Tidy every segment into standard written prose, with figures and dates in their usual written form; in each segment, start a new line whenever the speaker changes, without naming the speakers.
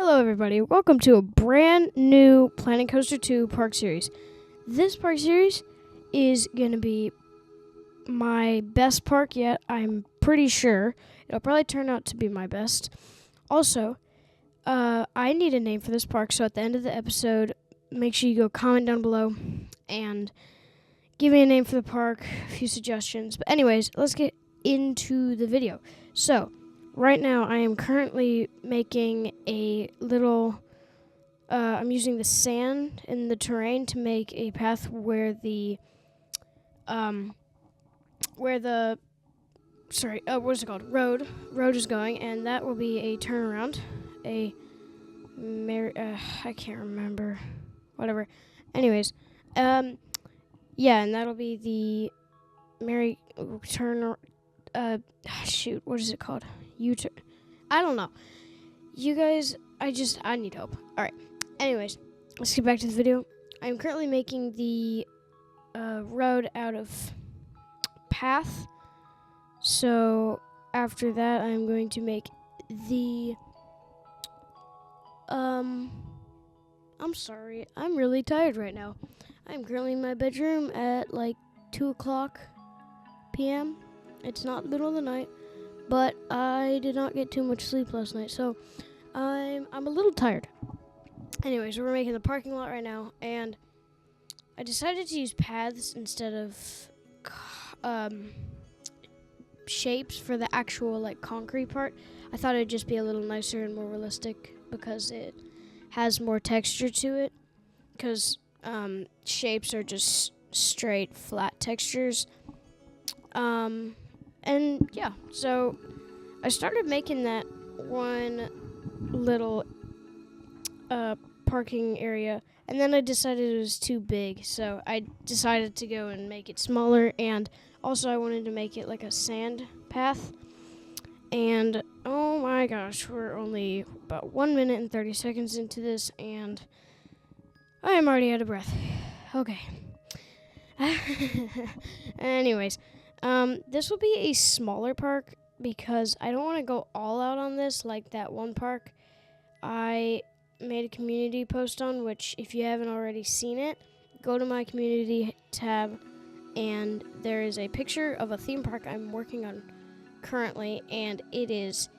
Hello everybody, welcome to a brand new Planet Coaster 2 park series. This park series is going to be my best park yet, I'm pretty sure. It'll probably turn out to be my best. Also, I need a name for this park, so at the end of the episode, make sure you go comment down below and give me a name for the park, a few suggestions. But anyways, let's get into the video. So, right now, I am currently making a little, I'm using the sand in the terrain to make a path where the what's it called? Road is going, and that will be a turnaround, I can't remember, whatever. Anyways, yeah, and that'll be the what is it called? U-turn. I don't know. You guys, I need help. Alright. Anyways, let's get back to the video. I'm currently making the road out of path. So, after that, I'm going to make the... I'm sorry. I'm really tired right now. I'm currently in my bedroom at like 2 o'clock p.m. It's not the middle of the night. But I did not get too much sleep last night, so I'm a little tired. Anyways, we're making the parking lot right now, and I decided to use paths instead of shapes for the actual like concrete part. I thought it'd just be a little nicer and more realistic because it has more texture to it. Because shapes are just straight flat textures. And yeah, so I started making that one little parking area, and then I decided it was too big, so I decided to go and make it smaller, and also I wanted to make it like a sand path. And oh my gosh, we're only about 1 minute and 30 seconds into this, and I am already out of breath. Okay. Anyways. This will be a smaller park because I don't want to go all out on this like that one park I made a community post on, which if you haven't already seen it, go to my community tab and there is a picture of a theme park I'm working on currently, and it is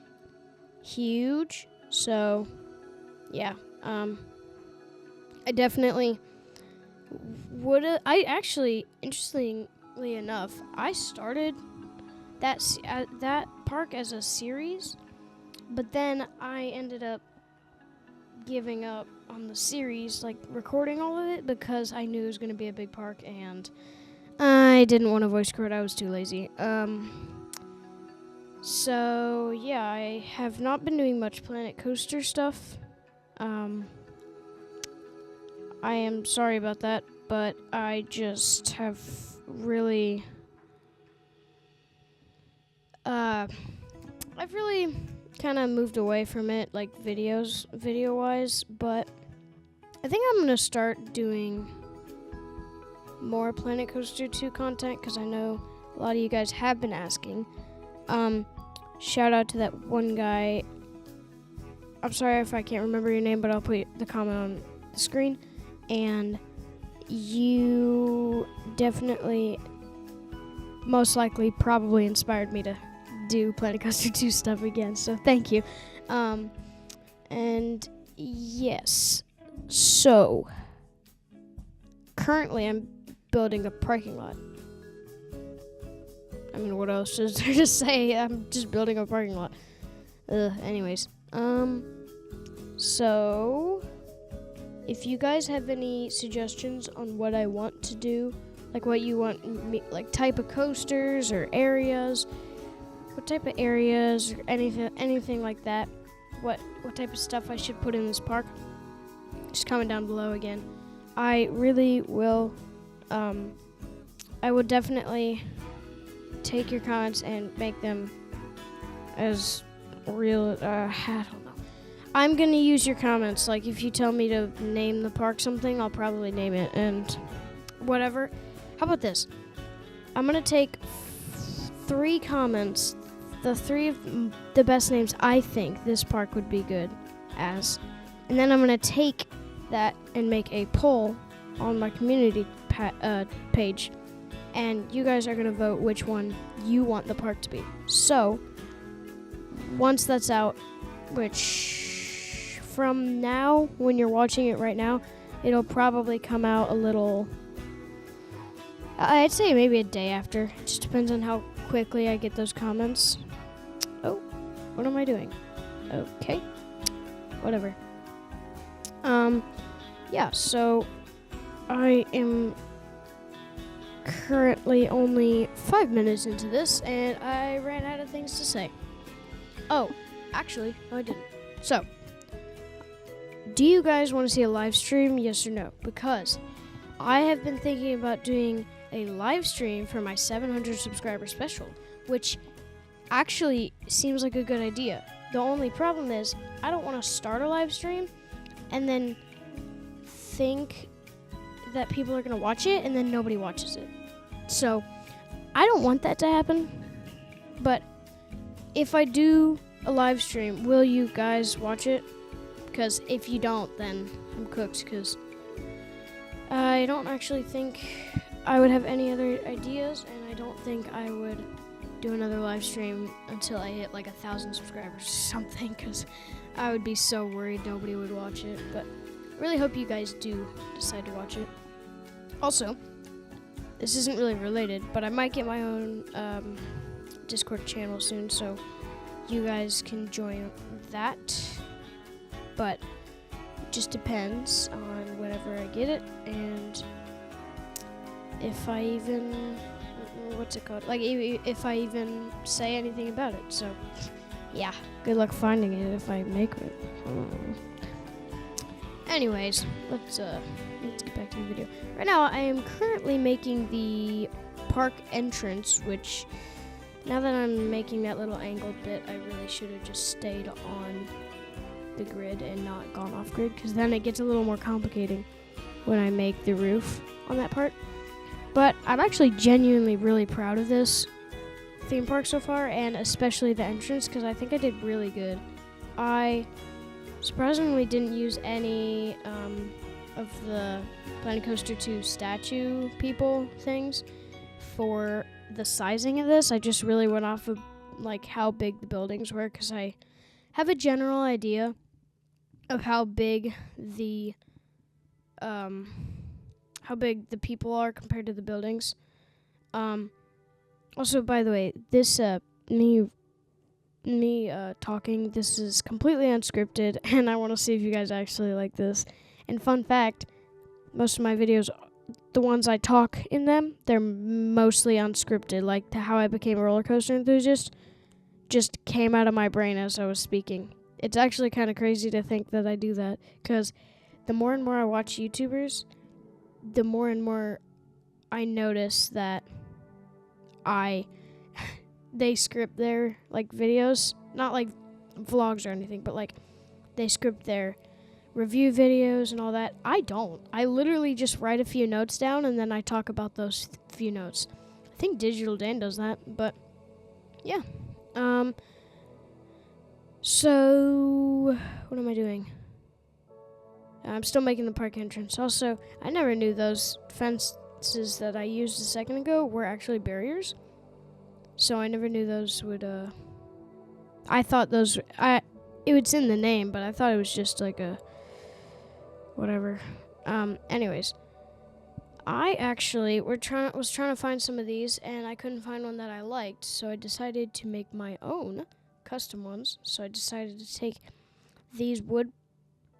huge. So, yeah, I definitely would. I actually, interestingly enough, I started that park as a series, but then I ended up giving up on the series, like recording all of it, because I knew it was going to be a big park, and I didn't want to voice record. I was too lazy. So yeah, I have not been doing much Planet Coaster stuff. I am sorry about that, but I just have really I've really kind of moved away from it, like video wise, but I think I'm gonna start doing more Planet Coaster 2 content because I know a lot of you guys have been asking. Shout out to that one guy. I'm sorry if I can't remember your name, but I'll put the comment on the screen. And you definitely, most likely, probably inspired me to do Planet Coaster 2 stuff again, so thank you. And yes, so currently I'm building a parking lot. I mean, what else is there to say? I'm just building a parking lot. Anyways, so if you guys have any suggestions on what I want to do, like what you want me, like type of coasters or areas, what type of areas or anything like that, what type of stuff I should put in this park, just comment down below again. I really will, I would definitely take your comments and make them as real, I don't know. I'm going to use your comments. Like, if you tell me to name the park something, I'll probably name it and whatever. How about this? I'm going to take 3 comments, the 3 of the best names I think this park would be good. as. And then I'm going to take that and make a poll on my community page. And you guys are going to vote which one you want the park to be. So, once that's out, which from now, when you're watching it right now, it'll probably come out a little, I'd say maybe a day after. It just depends on how quickly I get those comments. Oh, what am I doing? Okay, whatever. Yeah, so I am currently only 5 minutes into this, and I ran out of things to say. Oh, actually, no, I didn't. So, do you guys want to see a live stream, yes or no? Because I have been thinking about doing a live stream for my 700 subscriber special, which actually seems like a good idea. The only problem is I don't want to start a live stream and then think that people are going to watch it and then nobody watches it. So I don't want that to happen. But if I do a live stream, will you guys watch it? Because if you don't, then I'm cooked, because I don't actually think I would have any other ideas, and I don't think I would do another live stream until I hit like 1,000 subscribers or something, because I would be so worried nobody would watch it. But I really hope you guys do decide to watch it. Also, this isn't really related, but I might get my own Discord channel soon, so you guys can join that. But it just depends on whenever I get it, and if I even, what's it called? Like, if I even say anything about it. So, yeah, good luck finding it if I make it. Anyways, let's get back to the video. Right now, I am currently making the park entrance, which, now that I'm making that little angled bit, I really should have just stayed on the grid and not gone off grid, because then it gets a little more complicating when I make the roof on that part. But I'm actually genuinely really proud of this theme park so far, and especially the entrance, because I think I did really good. I surprisingly didn't use any of the Planet Coaster 2 statue people things for the sizing of this. I just really went off of like how big the buildings were, because I have a general idea of how big the people are compared to the buildings. Also, by the way, this me talking, this is completely unscripted, and I want to see if you guys actually like this. And fun fact, most of my videos, the ones I talk in them, they're mostly unscripted. Like how I became a roller coaster enthusiast just came out of my brain as I was speaking. It's actually kind of crazy to think that I do that, because the more and more I watch YouTubers, the more and more I notice that they script their like videos, not like vlogs or anything, but like they script their review videos and all that. I don't. I literally just write a few notes down and then I talk about those few notes. I think Digital Dan does that, but yeah. So what am I doing? I'm still making the park entrance. Also, I never knew those fences that I used a second ago were actually barriers. So I never knew those would, I thought those, it was in the name, but I thought it was just like a, whatever. Anyways, I actually was trying to find some of these, and I couldn't find one that I liked, so I decided to make my own custom ones. So I decided to take these wood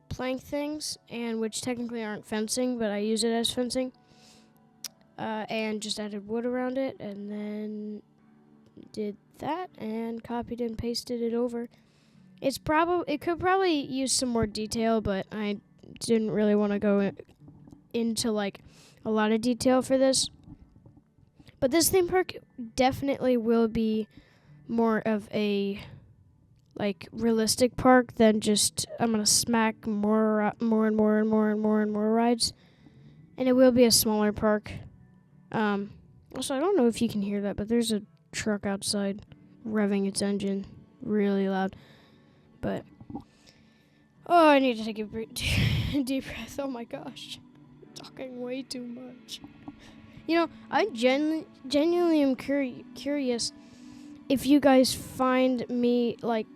plank things, and which technically aren't fencing, but I use it as fencing, and just added wood around it, and then did that and copied and pasted it over. It could probably use some more detail, but I didn't really want to go into like a lot of detail for this. But this theme park definitely will be more of a like realistic park than just I'm gonna smack more rides, and it will be a smaller park. Also, I don't know if you can hear that, but there's a truck outside revving its engine really loud. But Oh, I need to take a deep breath. Oh my gosh. I'm talking way too much. You know, I genuinely am curious if you guys find me, like,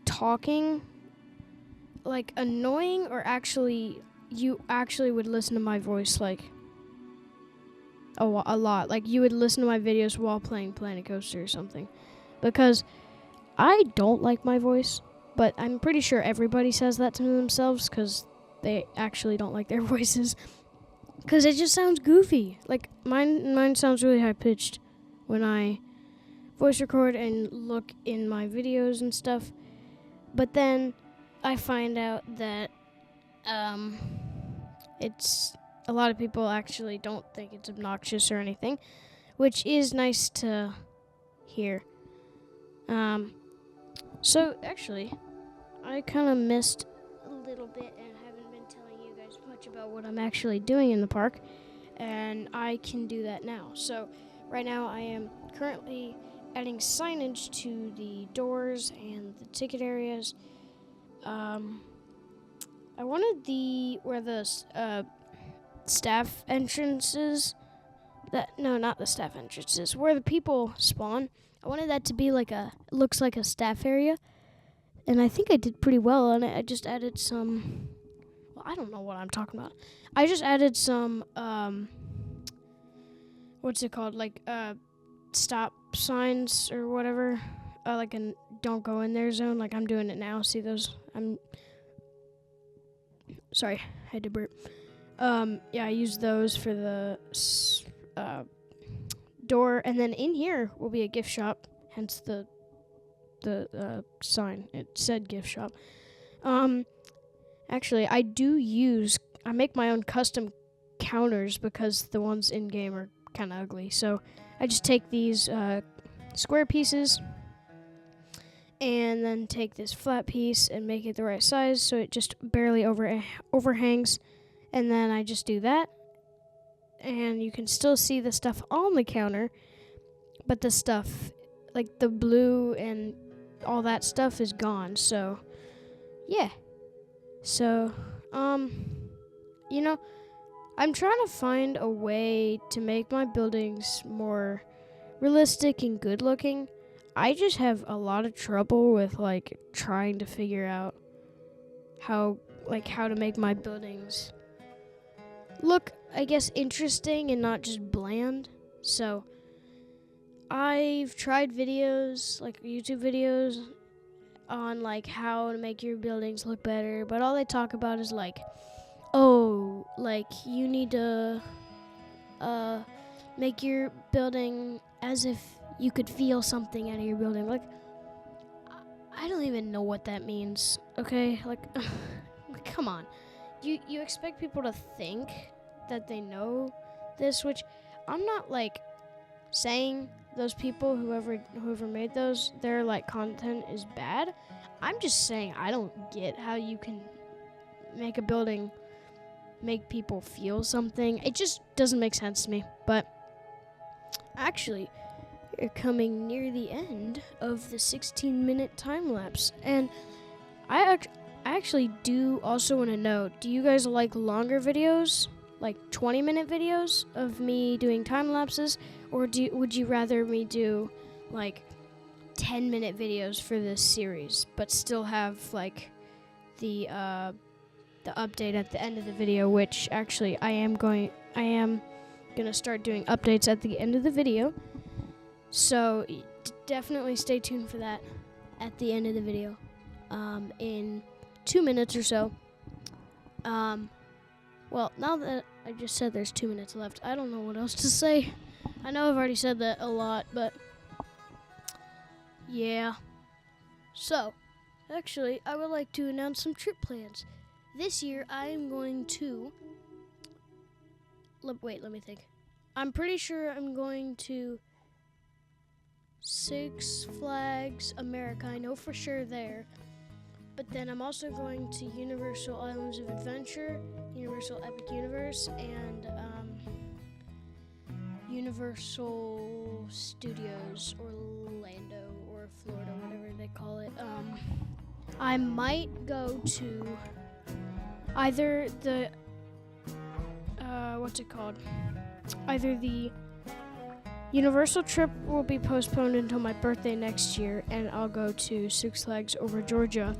talking, like, annoying, or actually, you actually would listen to my voice, like, a lot. Like, you would listen to my videos while playing Planet Coaster or something. Because I don't like my voice, but I'm pretty sure everybody says that to themselves because they actually don't like their voices. Because it just sounds goofy. Like, mine sounds really high-pitched when I voice record and look in my videos and stuff. But then I find out that it's a lot of people actually don't think it's obnoxious or anything, which is nice to hear. So actually, I kind of missed a little bit and haven't been telling you guys much about what I'm actually doing in the park, and I can do that now. So right now I am currently adding signage to the doors and the ticket areas. I wanted where the staff entrances, not the staff entrances, where the people spawn. I wanted that to be looks like a staff area, and I think I did pretty well on it. I just added some, well, I don't know what I'm talking about. I just added some, what's it called, stop signs or whatever, like a don't go in there zone, like I'm doing it now. See those? Sorry, I had to burp. Yeah, I used those for the door, and then in here will be a gift shop, hence the sign. It said gift shop. Actually, I make my own custom counters because the ones in game are kind of ugly. So I just take these square pieces and then take this flat piece and make it the right size so it just barely overhangs, and then I just do that, and you can still see the stuff on the counter, but the stuff, like the blue and all that stuff, is gone. So yeah. So you know, I'm trying to find a way to make my buildings more realistic and good looking. I just have a lot of trouble with trying to figure out how to make my buildings look, I guess, interesting and not just bland. So I've tried videos, like YouTube videos, on how to make your buildings look better, but all they talk about is you need to make your building as if you could feel something out of your building. I don't even know what that means, okay? Come on. You expect people to think that they know this, which I'm not saying those people, whoever made those, their content is bad. I'm just saying I don't get how you can make a building make people feel something. It just doesn't make sense to me. But actually, we're coming near the end of the 16-minute time lapse, and I actually do also want to know, do you guys like longer videos, like 20-minute videos of me doing time lapses, or would you rather me do 10-minute videos for this series, but still have the update at the end of the video, which actually I am gonna start doing updates at the end of the video. So definitely stay tuned for that at the end of the video, in 2 minutes or so. Well, now that I just said there's 2 minutes left, I don't know what else to say. I know I've already said that a lot, but yeah. So, actually, I would like to announce some trip plans. This year, I am going to... Wait, let me think. I'm pretty sure I'm going to Six Flags America. I know for sure there. But then I'm also going to Universal Islands of Adventure, Universal Epic Universe, and Universal Studios Orlando or Florida, whatever they call it. I might go to either the what's it called? Either the Universal trip will be postponed until my birthday next year, and I'll go to Six Flags Over Georgia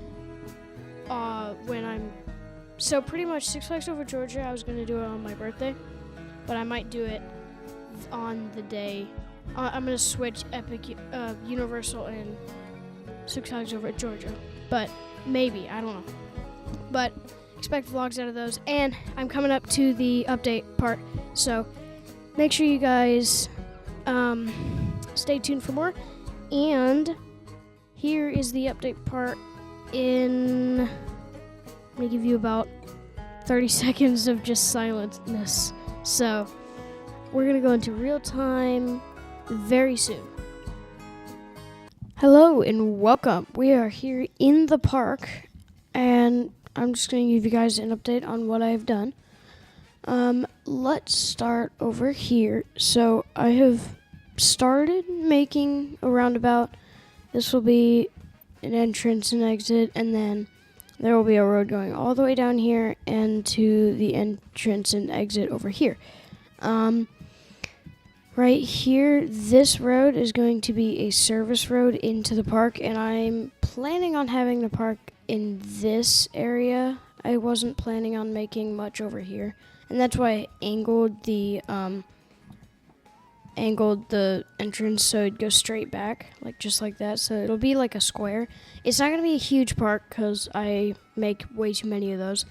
so pretty much Six Flags Over Georgia, I was going to do it on my birthday, but I might do it on the day. I'm going to switch Universal and Six Flags Over Georgia, but maybe, I don't know. But expect vlogs out of those, and I'm coming up to the update part, so make sure you guys stay tuned for more. And here is the update part I'm gonna give you about 30 seconds of just silentness. So we're gonna go into real time very soon. Hello and welcome. We are here in the park, and I'm just gonna give you guys an update on what I've done. Let's start over here. So I have started making a roundabout. This will be an entrance and exit, and then there will be a road going all the way down here and to the entrance and exit over here. Right here, this road is going to be a service road into the park, and I'm planning on having the park in this area. I wasn't planning on making much over here, and that's why I angled the entrance so it'd go straight back, just like that. So it'll be like a square. It's not going to be a huge park because I make way too many of those,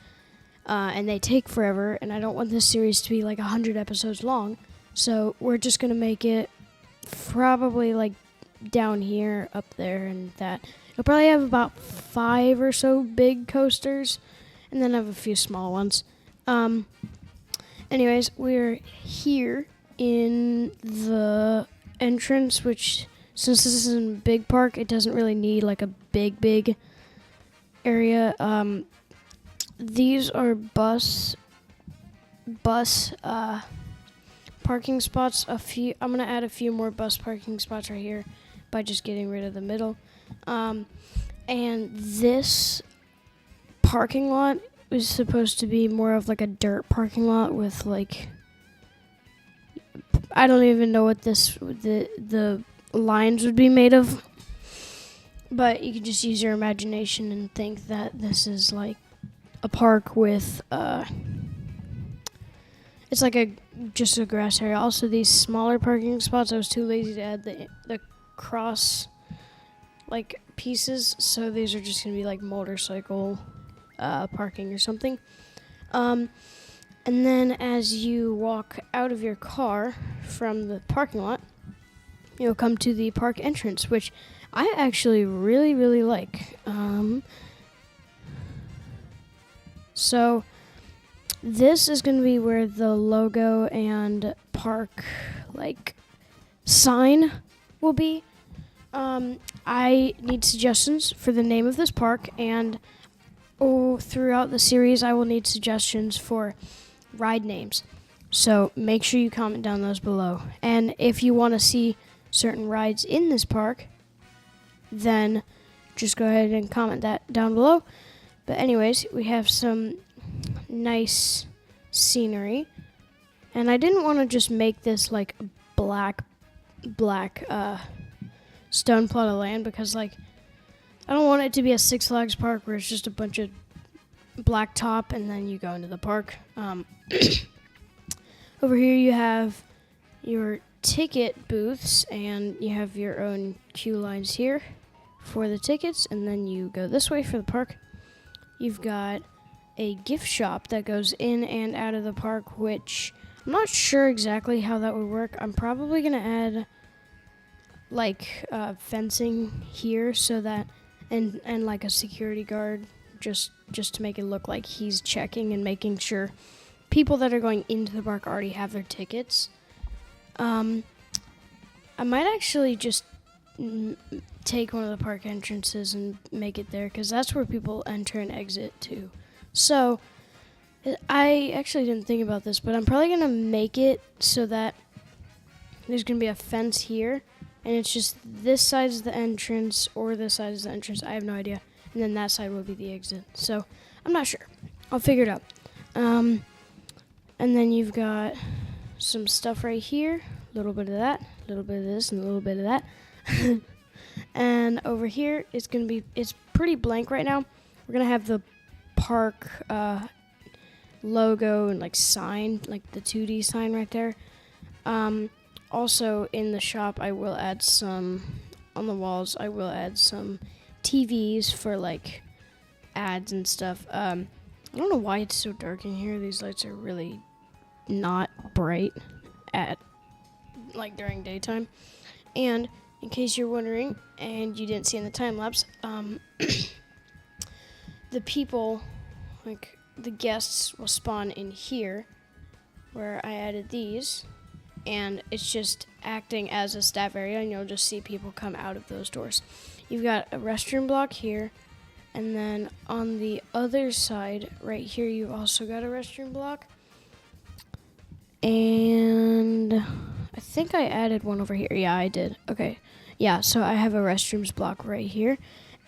and they take forever, and I don't want this series to be like 100 episodes long. So we're just going to make it probably like down here, up there, and that. It'll probably have about 5 or so big coasters, and then have a few small ones. Anyways, we're here in the entrance, which, since this is in a big park, it doesn't really need like a big area. These are bus parking spots. I'm gonna add a few more bus parking spots right here by just getting rid of the middle. And this parking lot is supposed to be more of like a dirt parking lot with like, I don't even know what the lines would be made of, but you can just use your imagination and think that this is like a park with it's like just a grass area. Also, these smaller parking spots, I was too lazy to add the cross like pieces, so these are just gonna be like motorcycle parking or something. And then as you walk out of your car from the parking lot, you'll come to the park entrance, which I actually really like. So this is going to be where the logo and park sign will be. I need suggestions for the name of this park, and throughout the series I will need suggestions for ride names. So make sure you comment down those below. And if you want to see certain rides in this park, then just go ahead and comment that down below. But anyways, we have some nice scenery, and I didn't want to just make this like a black stone plot of land, because like I don't want it to be a Six Flags park where it's just a bunch of black top and then you go into the park. Over here you have your ticket booths, and you have your own queue lines here for the tickets, and then you go this way for the park. You've got a gift shop that goes in and out of the park, which I'm not sure exactly how that would work. I'm probably going to add like fencing here so that and like a security guard just to make it look like he's checking and making sure people that are going into the park already have their tickets. I might actually just take one of the park entrances and make it there, because that's where people enter and exit to. So I actually didn't think about this, but I'm probably going to make it so that there's going to be a fence here, and it's just this side is the entrance or this side is the entrance. I have no idea. and then that side will be the exit. So I'm not sure. I'll figure it out. And then you've got some stuff right here, a little bit of that, a little bit of this, and a little bit of that. And over here, it's pretty blank right now. We're gonna have the park logo and like sign, like the 2D sign right there. Also in the shop, I will add some on the walls. I will add some TVs for like ads and stuff. I don't know why it's so dark in here. These lights are really not bright at like during daytime. And in case you're wondering and you didn't see in the time lapse, the people, like the guests, will spawn in here where I added these, and it's just acting as a staff area, and you'll just see people come out of those doors. You've got a restroom block here, and then on the other side right here you've also got a restroom block, and I think I added one over here. Yeah, I did. Okay. Yeah, so I have a restrooms block right here.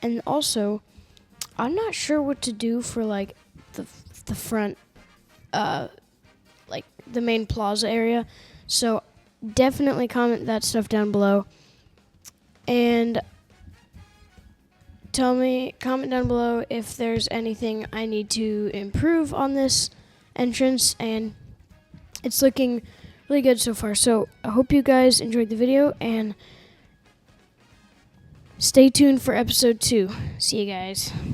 And also, I'm not sure what to do for like the front, like the main plaza area. So definitely comment that stuff down below. And comment down below if there's anything I need to improve on this entrance. And it's looking really good so far. So I hope you guys enjoyed the video, and stay tuned for episode 2. See you guys.